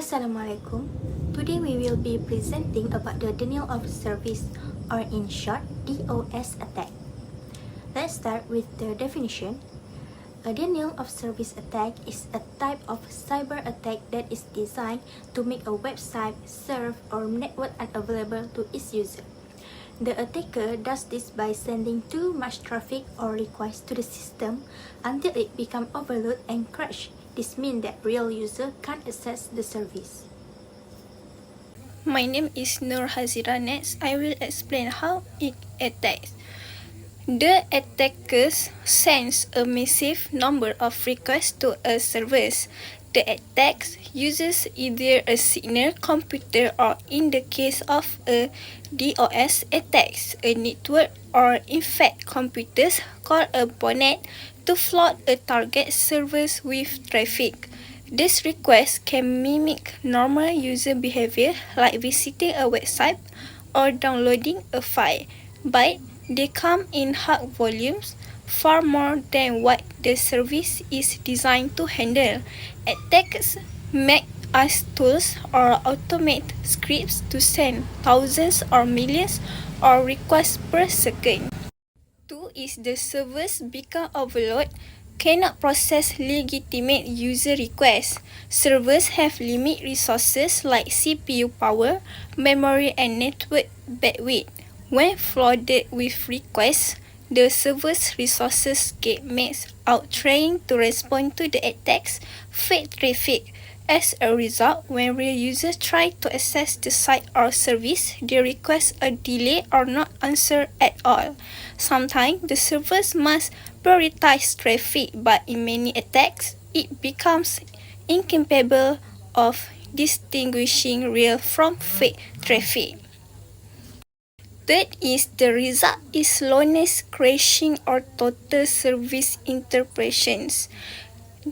Assalamualaikum. Today we will be presenting about the denial of service, or in short, DoS attack. Let's start with the definition. A denial of service attack is a type of cyber attack that is designed to make a website, server, or network unavailable to its user. The attacker does this by sending too much traffic or requests to the system until it becomes overloaded and crash. This means that real user can't access the service. My name is Nur Hazira. Next, I will explain how it attacks. The attackers sends a massive number of requests to a service. The attack uses either a signal computer or, in the case of a DoS attack, a network or in fact computers called a botnet to flood a target service with traffic. This request can mimic normal user behavior like visiting a website or downloading a file, but they come in high volumes, far more than what the service is designed to handle. Attacks make us tools or automate scripts to send thousands or millions of requests per second. Two is the servers become overloaded, cannot process legitimate user requests. Servers have limited resources like CPU power, memory, and network bandwidth. When flooded with requests, the server's resources get maxed out, trying to respond to the attacks, fake traffic. As a result, when real users try to access the site or service, their requests are delayed or not answered at all. Sometimes, the servers must prioritize traffic, but in many attacks, it becomes incapable of distinguishing real from fake traffic. Third is the result is slowness, crashing, or total service interruptions.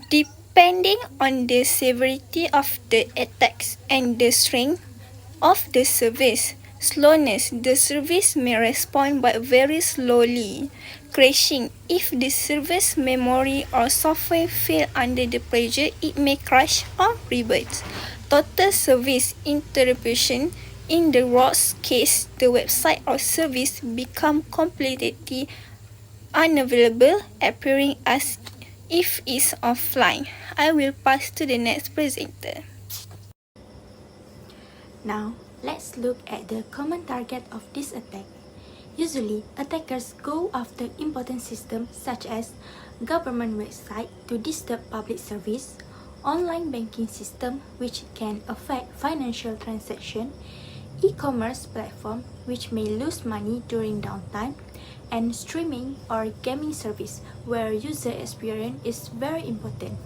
Depending on the severity of the attacks and the strength of the service, slowness, the service may respond but very slowly. Crashing, if the service memory or software fail under the pressure, it may crash or reboot. Total service interruption, in the worst case, the website or service become completely unavailable, appearing as if it's offline. I will pass to the next presenter. Now, let's look at the common target of this attack. Usually, attackers go after important systems such as government website to disturb public service, online banking system which can affect financial transaction, e-commerce platform which may lose money during downtime, and streaming or gaming service where user experience is very important.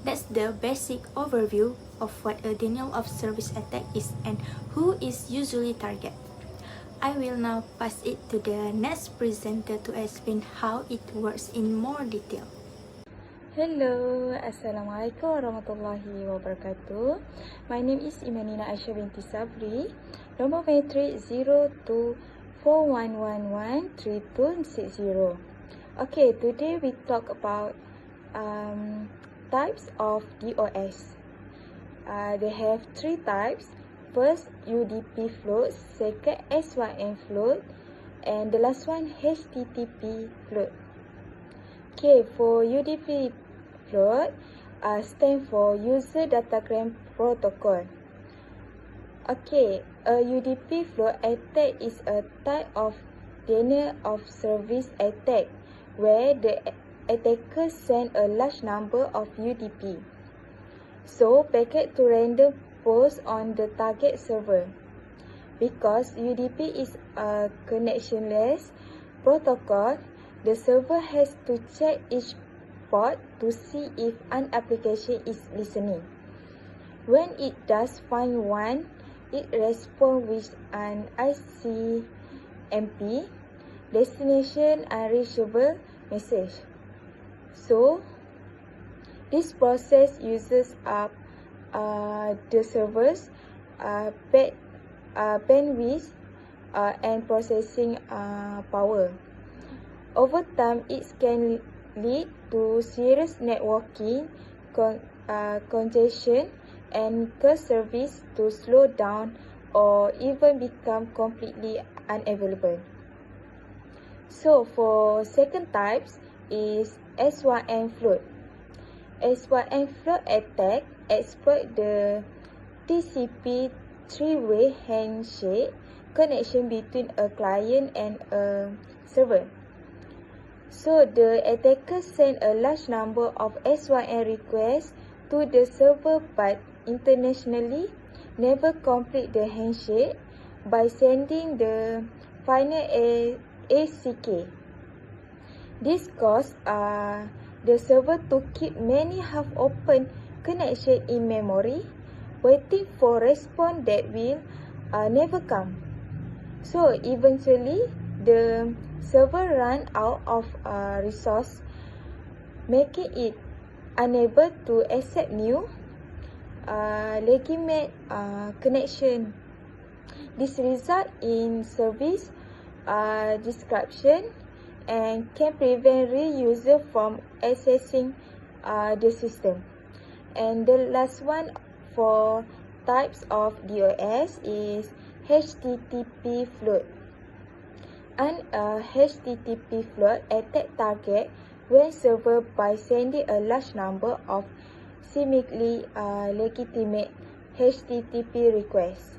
That's the basic overview of what a denial of service attack is and who is usually targeted. I will now pass it to the next presenter to explain how it works in more detail. Hello, Assalamualaikum warahmatullahi wabarakatuh. My name is Imanina Aisyah binti Sabri. Nombor matrik 0241113260. Okay, today we talk about types of DoS. They have three types. First, UDP float. Second, SYN float. And the last one, HTTP float. Okay, for UDP float stand for User Datagram Protocol. Okay, a UDP float attack is a type of denial of service attack where the attacker send a large number of UDP. So, packet to random post on the target server. Because UDP is a connectionless protocol, the server has to check each port to see if an application is listening. When it does find one, it responds with an ICMP, destination unreachable message. So, this process uses up the server's bandwidth and processing power. Over time, it can lead to serious networking congestion and cause service to slow down or even become completely unavailable. So for second types is SYN float. SYN float attack exploit the TCP three-way handshake connection between a client and a server. So the attacker send a large number of SYN requests to the server but internationally never complete the handshake by sending the final ACK. This causes the server to keep many half-open connections in memory, waiting for response that will never come. So eventually, the server run out of resource, making it unable to accept new legitimate connection. This result in service disruption and can prevent real user from accessing the system. And the last one for types of DoS is HTTP float. An HTTP float attack target when server by sending a large number of seemingly legitimate HTTP requests,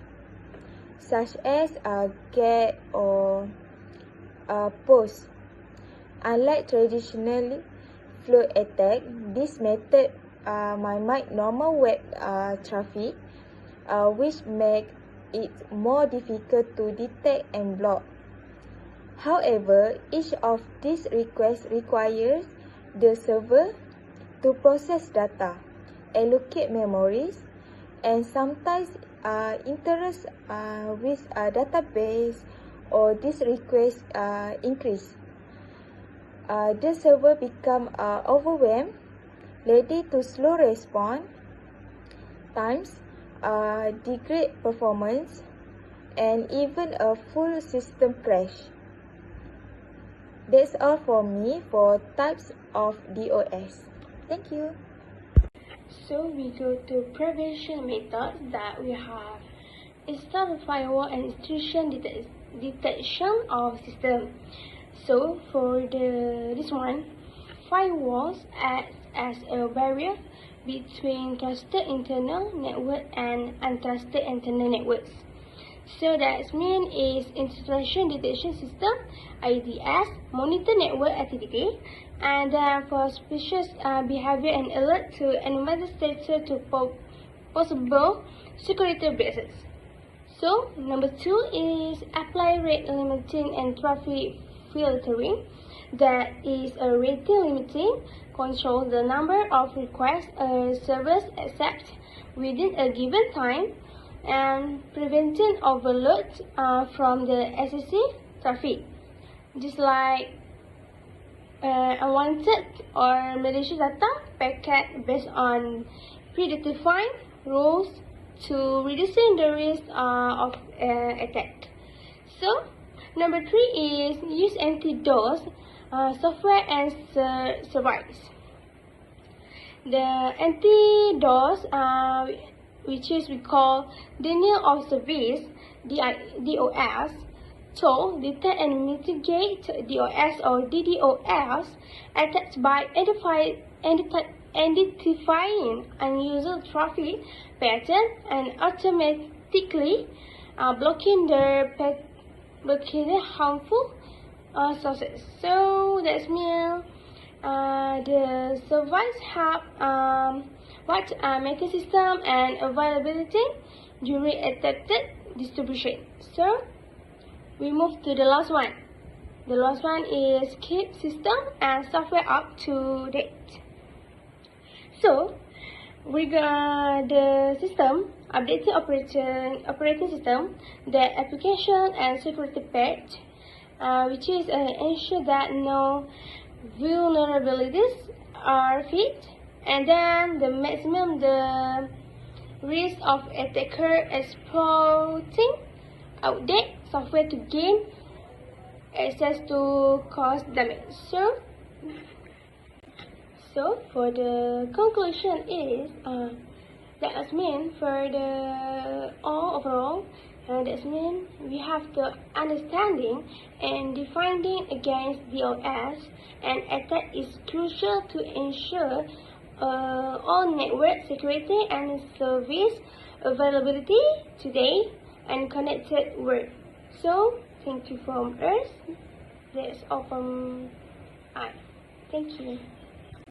such as GET or POST. Unlike traditional float attack, this method mimic normal web traffic, which make it more difficult to detect and block. However, each of these requests requires the server to process data, allocate memories, and sometimes interact with a database, or this request increase. The server become overwhelmed, leading to slow response times, degrade performance, and even a full system crash. That's all for me for types of DoS. Thank you. So we go to prevention methods that we have. Install the firewall and intrusion detection of system. So for this one, firewalls act as a barrier between trusted internal network and untrusted internal networks. So that means is intrusion detection system (IDS) monitor network activity and then for suspicious behavior and alert to administrator to possible security breaches. So number 2 is apply rate limiting and traffic filtering. That is a rating limiting controls the number of requests a service accepts within a given time and preventing overload from the excessive traffic, just like unwanted or malicious data packet based on predefined rules to reducing the risk of attack. So number 3 is use anti-DoS software and service. The anti-DoS which is we call denial of service (DOS) tool detect and mitigate DOS or DDoS attacks by identifying unusual traffic pattern and automatically blocking the harmful sources. So that means the service have making system and availability during attempted distribution. So we move to the last one. The last one is keep system and software up to date. So we got the system updating operating system, the application and security patch, which is ensure that no vulnerabilities are fixed, and then the maximum the risk of attacker exploiting outdated software to gain access to cause damage. So for the conclusion is That means for the all overall, that means we have the understanding and defining against DoS, and attack is crucial to ensure all network security and service availability today and connected world. So thank you from us. That's all from I. Thank you.